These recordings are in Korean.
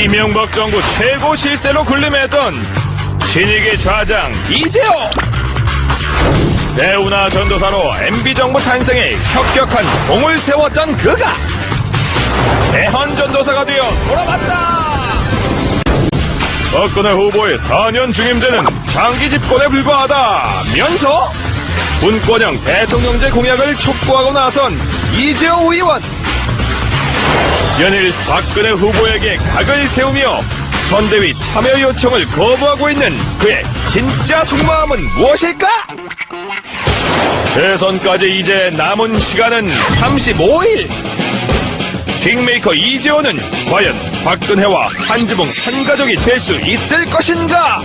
이명박 정부 최고 실세로 군림했던 신익의 좌장 이재호. 대우나 전도사로 MB정부 탄생에 혁혁한 공을 세웠던 그가 대헌전도사가 되어 돌아왔다. 박근혜 후보의 4년 중임제는 장기 집권에 불과하다면서 분권형 대통령제 공약을 촉구하고 나선 이재호 의원. 연일 박근혜 후보에게 각을 세우며 선대위 참여 요청을 거부하고 있는 그의 진짜 속마음은 무엇일까? 대선까지 이제 남은 시간은 35일. 킹메이커 이재호는 과연 박근혜와 한지붕 한가족이 될 수 있을 것인가?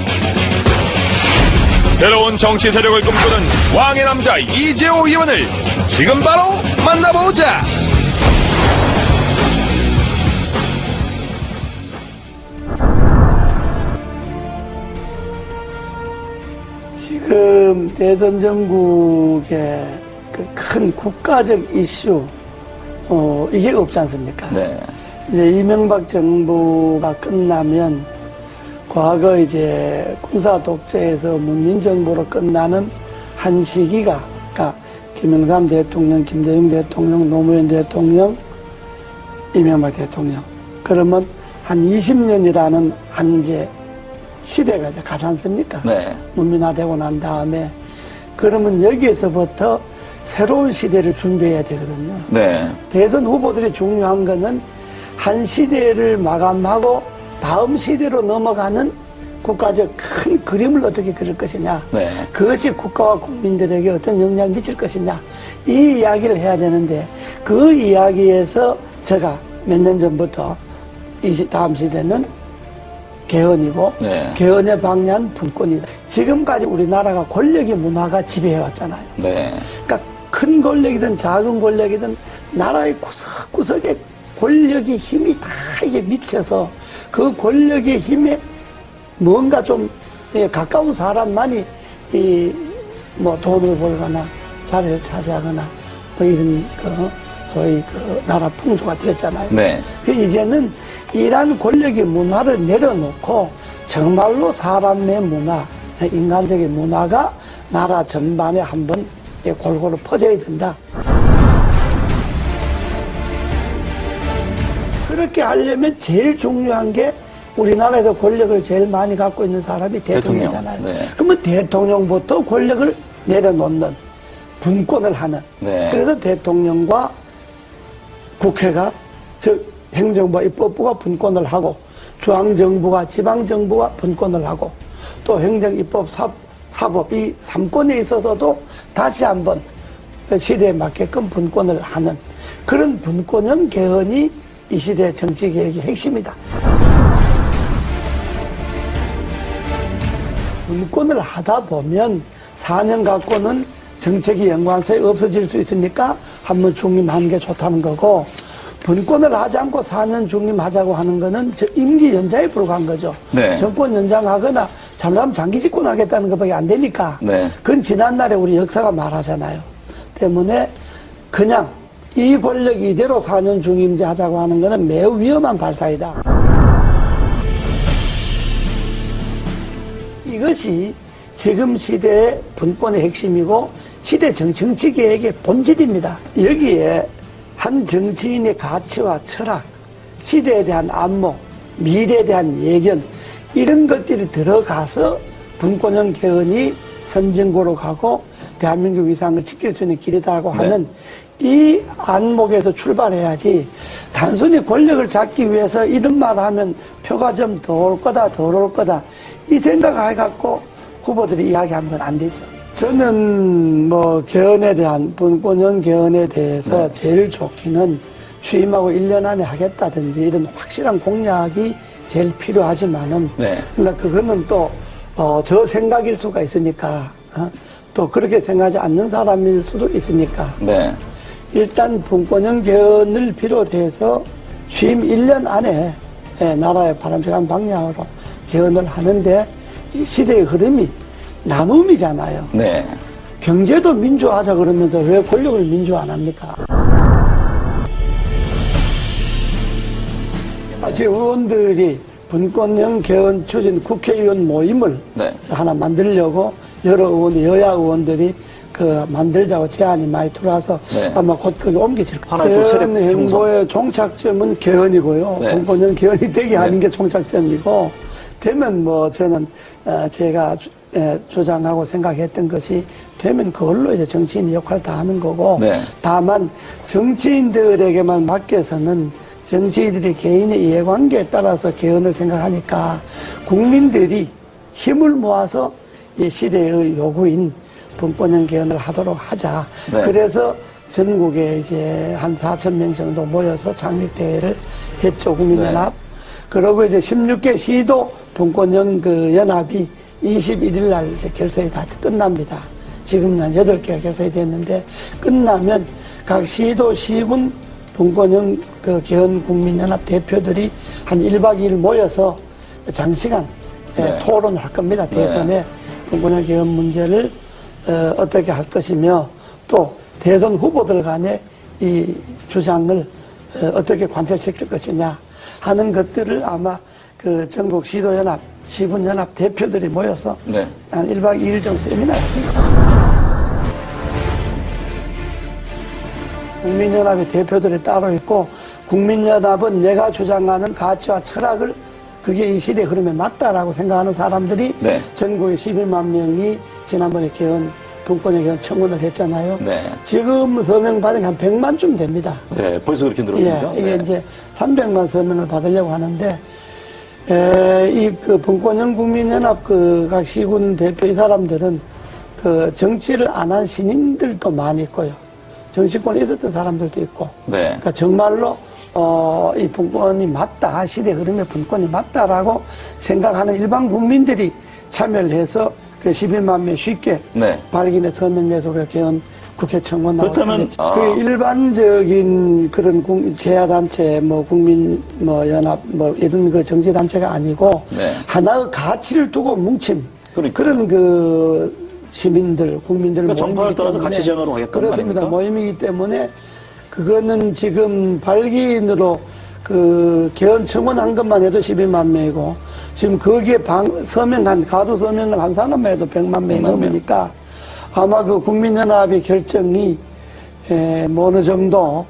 새로운 정치 세력을 꿈꾸는 왕의 남자 이재호 의원을 지금 바로 만나보자. 지금 대선 전국의 그 큰 국가적 이슈, 이게 없지 않습니까? 네. 이제 이명박 정부가 끝나면 과거 이제 군사 독재에서 문민정부로 끝나는 한 시기가, 그러니까 김영삼 대통령, 김대중 대통령, 노무현 대통령, 이명박 대통령. 그러면 한 20년이라는 한 이제 시대가 이제 가지 않습니까? 네. 문민화되고 난 다음에 그러면 여기에서부터 새로운 시대를 준비해야 되거든요. 네. 대선 후보들이 중요한 거는 한 시대를 마감하고 다음 시대로 넘어가는 국가적 큰 그림을 어떻게 그릴 것이냐. 네. 그것이 국가와 국민들에게 어떤 영향을 미칠 것이냐. 이 이야기를 해야 되는데 그 이야기에서 제가 몇 년 전부터 다음 시대는 개헌이고 네. 개헌의 방향 분권이다. 지금까지 우리나라가 권력의 문화가 지배해왔잖아요. 네. 그러니까 큰 권력이든 작은 권력이든 나라의 구석구석에 권력의 힘이 다 이게 미쳐서 그 권력의 힘에 뭔가 좀 가까운 사람만이 뭐 돈을 벌거나 자리를 차지하거나 뭐 이런 소위 나라 풍조가 되었잖아요. 네. 이제는 이러한 권력의 문화를 내려놓고 정말로 사람의 문화, 인간적인 문화가 나라 전반에 한번 골고루 퍼져야 된다. 그렇게 하려면 제일 중요한 게 우리나라에서 권력을 제일 많이 갖고 있는 사람이 대통령이잖아요. 네. 그러면 대통령부터 권력을 내려놓는 분권을 하는. 네. 그래서 대통령과 국회가 즉 행정부와 입법부가 분권을 하고 중앙정부가 지방정부가 분권을 하고 또 행정, 입법, 사법 이 3권에 있어서도 다시 한번 시대에 맞게끔 분권을 하는 그런 분권형 개헌이 이 시대의 정치개혁의 핵심이다. 분권을 하다 보면 4년 갖고는 정책이 연관성이 없어질 수 있으니까 한번 중림하는 게 좋다는 거고 분권을 하지 않고 4년 중림하자고 하는 거는 임기 연장에 불과한 거죠. 네. 정권 연장하거나 잘못하면 장기 집권하겠다는 것밖에 안 되니까 네. 그건 지난날에 우리 역사가 말하잖아요. 때문에 그냥 이 권력 이대로 4년 중임제 하자고 하는 거는 매우 위험한 발상이다. 이것이 지금 시대의 분권의 핵심이고 시대 정치개혁의 본질입니다. 여기에 한 정치인의 가치와 철학, 시대에 대한 안목, 미래에 대한 예견 이런 것들이 들어가서 분권형 개헌이 선진국으로 가고 대한민국 위상을 지킬 수 있는 길이다라고 하는 이 안목에서 출발해야지 단순히 권력을 잡기 위해서 이런 말을 하면 표가 좀 더 올 거다 덜 올 거다 이 생각을 해갖고 후보들이 이야기하면 안 되죠. 저는 뭐 개헌에 대한 분권형 개헌에 대해서 제일 좋기는 취임하고 1년 안에 하겠다든지 이런 확실한 공약이 제일 필요하지만은 그러니까 그거는 또 저 생각일 수가 있으니까 또 그렇게 생각하지 않는 사람일 수도 있으니까 일단 분권형 개헌을 비롯해서 취임 1년 안에 나라의 바람직한 방향으로 개헌을 하는데 이 시대의 흐름이 나눔이잖아요. 경제도 민주화하자 그러면서 왜 권력을 민주화 안 합니까? 제 의원들이 분권형 개헌 추진 국회의원 모임을 네. 하나 만들려고 여러 의원, 여야 의원들이 그 만들자고 제안이 많이 들어와서 네. 아마 곧 그게 옮겨질 거예요. 하나의 또 세력 개헌 행보의 종착점은 개헌이고요. 네. 분권형 개헌이 되게 하는 네. 게 종착점이고, 되면 뭐 저는 제가 주장하고 생각했던 것이 되면 그걸로 이제 정치인이 역할을 다 하는 거고, 네. 다만 정치인들에게만 맡겨서는 정치인들이 개인의 이해관계에 따라서 개헌을 생각하니까 국민들이 힘을 모아서 이 시대의 요구인 분권형 개헌을 하도록 하자. 네. 그래서 전국에 이제 한 4,000명 정도 모여서 창립대회를 했죠, 국민연합. 네. 그러고 이제 16개 시도 분권형 그 연합이 21일 날 이제 결성이 다 끝납니다. 지금 한 8개가 결성이 됐는데, 끝나면 각 시도, 시군 분권형 그 개헌 국민연합 대표들이 한 1박 2일 모여서 장시간 네. 토론을 할 겁니다. 대선에 네. 분권형 개헌 문제를 어떻게 할 것이며, 또 대선 후보들 간의 이 주장을 어떻게 관철시킬 것이냐 하는 것들을 아마 그 전국 시도연합, 시군연합 대표들이 모여서 네. 한 1박 2일 정도 세미나를 합니다. 국민연합의 대표들이 따로 있고, 국민연합은 내가 주장하는 가치와 철학을 그게 이 시대의 흐름에 맞다라고 생각하는 사람들이 네. 전국에 11만 명이 지난번에 개헌, 분권형 개헌 청원을 했잖아요. 네. 지금 서명 받은 게 한 100만쯤 됩니다. 네, 벌써 그렇게 늘었습니다. 예, 이게 네. 이제 300만 서명을 받으려고 하는데, 이 그 분권형 국민연합 그 각 시군 대표 이 사람들은 그 정치를 안 한 신인들도 많이 있고요. 정치권에 있었던 사람들도 있고. 네. 그러니까 정말로 이 분권이 맞다, 시대 흐름의 분권이 맞다라고 생각하는 일반 국민들이 참여를 해서 그 11만 명 쉽게 네. 발견해 서명 내서 우리가 개헌 국회 청원 나오고. 그렇다면, 그 일반적인 그런 제야단체, 뭐 국민, 뭐 연합, 뭐 이런 그 정치단체가 아니고 네. 하나의 가치를 두고 뭉친 그러니까요. 그런 그 시민들, 국민들 그러니까 정파를 모임이기 떠나서 때문에 가치 제안으로 하겠다는 그렇습니다. 말입니까? 모임이기 때문에 그거는 지금 발기인으로 그 개헌 청원한 것만 해도 12만 명이고 지금 거기에 서명한 가두 서명을 한 사람만 해도 100만 명이 100만 명. 넘으니까 아마 그 국민연합의 결정이 뭐 어느 정도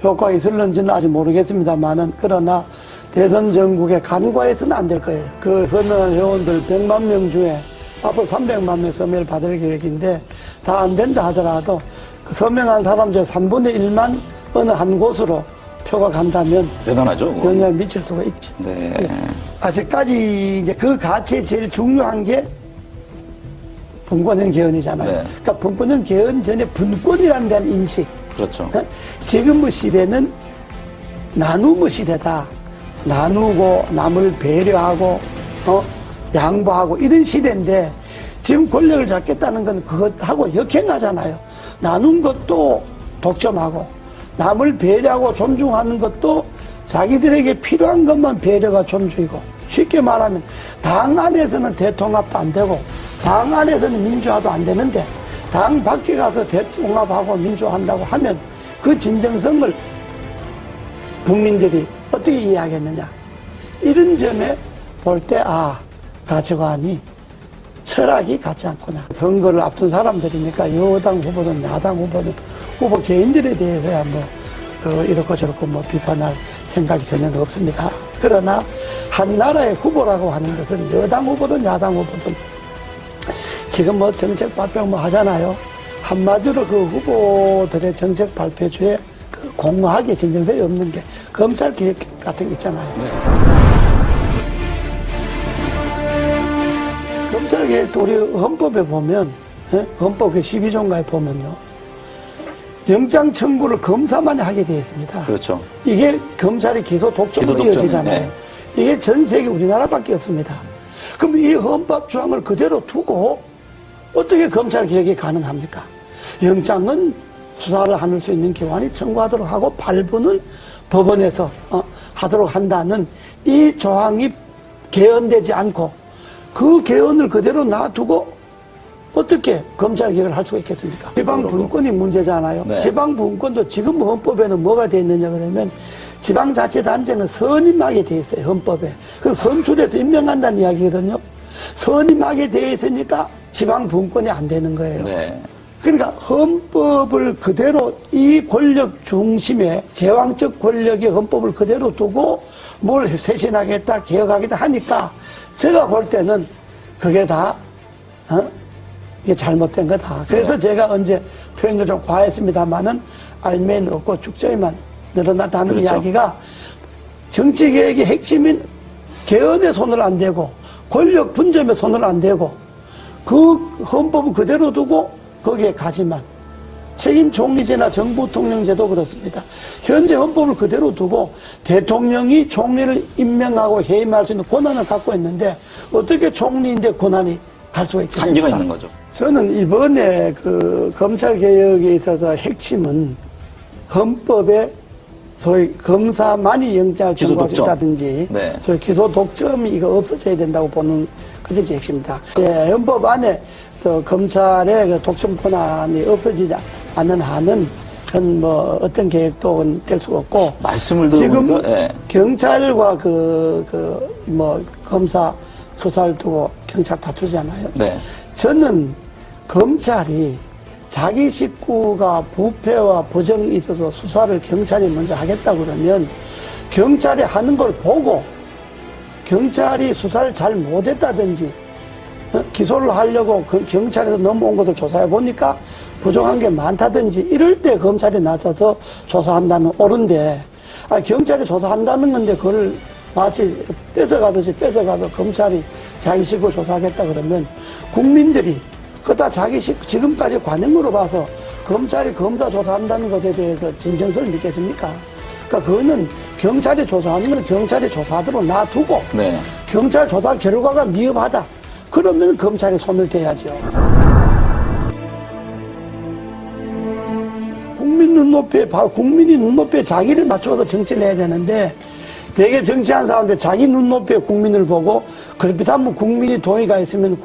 효과가 있을는지는 아직 모르겠습니다만은 그러나 대선 전국에 간과해서는 안 될 거예요. 그 서명한 회원들 100만 명 중에 앞으로 300만 명 서명을 받을 계획인데 다 안 된다 하더라도 그 서명한 사람 중 3분의 1만 어느 한 곳으로 표가 간다면 대단하죠. 그건. 영향을 미칠 수가 있죠. 네. 예. 아직까지 이제 그 가치에 제일 중요한 게 분권형 개헌이잖아요. 네. 그러니까 분권형 개헌 전에 분권이라는 데한 인식. 그렇죠. 지금의 시대는 나눔의 시대다. 나누고 남을 배려하고 양보하고 이런 시대인데 지금 권력을 잡겠다는 건 그것하고 역행하잖아요. 나눈 것도 독점하고 남을 배려하고 존중하는 것도 자기들에게 필요한 것만 배려가 존중이고 쉽게 말하면 당 안에서는 대통합도 안 되고 당 안에서는 민주화도 안 되는데 당 밖에 가서 대통합하고 민주화한다고 하면 그 진정성을 국민들이 어떻게 이해하겠느냐. 이런 점에 볼 때 가치관이 철학이 같지 않구나. 선거를 앞둔 사람들이니까 여당 후보든 야당 후보든 후보 개인들에 대해서야 이렇고 저렇고 비판할 생각이 전혀 없습니다. 그러나 한 나라의 후보라고 하는 것은 여당 후보든 야당 후보든 지금 정책 발표 하잖아요. 한마디로 그 후보들의 정책 발표주에 공허하게 진정성이 없는 게 검찰 개혁 같은 게 있잖아요. 네. 검찰 개혁도 우리 헌법에 보면, 헌법 그 12조인가에 보면요. 영장 청구를 검사만이 하게 되어 있습니다. 그렇죠. 이게 검찰이 기소 독점으로 기소 독점, 이어지잖아요. 네. 이게 전 세계 우리나라밖에 없습니다. 그럼 이 헌법 조항을 그대로 두고 어떻게 검찰 개혁이 가능합니까? 영장은 수사를 할 수 있는 기관이 청구하도록 하고 발부는 법원에서 하도록 한다는 이 조항이 개헌되지 않고 그 개헌을 그대로 놔두고 어떻게 검찰 개혁을 할 수가 있겠습니까? 지방 분권이 문제잖아요. 네. 지방 분권도 지금 헌법에는 뭐가 되어 있느냐 그러면 지방자치단체는 선임하게 돼 있어요, 헌법에. 그 선출해서 임명한다는 이야기거든요. 선임하게 돼 있으니까 지방 분권이 안 되는 거예요. 네. 그러니까 헌법을 그대로 이 권력 중심에 제왕적 권력의 헌법을 그대로 두고 뭘 쇄신하겠다, 개혁하겠다 하니까 제가 볼 때는 그게 다, 이게 잘못된 거다. 그래서 제가 언제 표현을 좀 과했습니다만은 알면 없고 죽자에만 늘어났다는 그렇죠. 이야기가 정치개혁의 핵심인 개헌에 손을 안 대고 권력 분점에 손을 안 대고 그 헌법을 그대로 두고 거기에 가지만 책임 총리제나 정부 통령제도 그렇습니다. 현재 헌법을 그대로 두고 대통령이 총리를 임명하고 해임할 수 있는 권한을 갖고 있는데 어떻게 총리인데 권한이 갈 수가 있겠습니까? 한계가 있는 거죠. 저는 이번에 그 검찰 개혁에 있어서 핵심은 헌법에 소위 검사만이 영장을 기소 청구할 수 독점. 있다든지 네. 소위 기소 독점이 이거 없어져야 된다고 보는 것이 핵심이다. 예, 헌법 안에서 검찰의 그 독점 권한이 없어지지 않는 한은 그건 뭐 어떤 계획도 될 수가 없고 말씀을 지금 들어보니까 예. 경찰과 뭐 검사 수사를 두고 경찰 다투잖아요. 네. 저는 검찰이 자기 식구가 부패와 부정이 있어서 수사를 경찰이 먼저 하겠다 그러면 경찰이 하는 걸 보고 경찰이 수사를 잘 못했다든지 기소를 하려고 경찰에서 넘어온 것을 조사해 보니까 부정한 게 많다든지 이럴 때 검찰이 나서서 조사한다는 옳은데 경찰이 조사한다는 건데 그걸 마치 뺏어가듯이 뺏어가서 검찰이 자기 식구 조사하겠다 그러면 국민들이 그다 자기 지금까지 관행으로 봐서 검찰이 검사 조사한다는 것에 대해서 진정성을 믿겠습니까? 그러니까 그거는 경찰이 조사하는 건 경찰이 조사하도록 놔두고 네. 경찰 조사 결과가 미흡하다. 그러면 검찰이 손을 대야죠. 국민이 눈높이에 자기를 맞춰서 정치를 해야 되는데 되게 정치한 사람들 자기 눈높이에 국민을 보고 그렇다면 국민이 동의가 있으면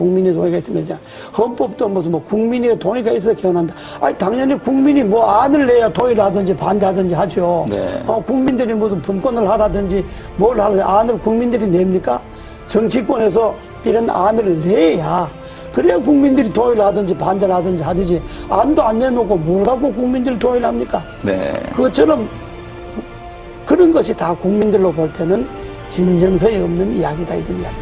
헌법도 무슨 뭐 국민의 동의가 있어서 개헌한다. 아니 당연히 국민이 뭐 안을 내야 동의를 하든지 반대하든지 하죠. 네. 국민들이 무슨 분권을 하라든지 뭘 하든지 안을 국민들이 냅니까? 정치권에서 이런 안을 내야 그래야 국민들이 동의를 하든지 반대를 하든지 하듯이 안도 안 내놓고 뭘 갖고 국민들이 동의를 합니까? 네. 그것처럼 그런 것이 다 국민들로 볼 때는 진정성이 없는 이야기다 이런 이야기.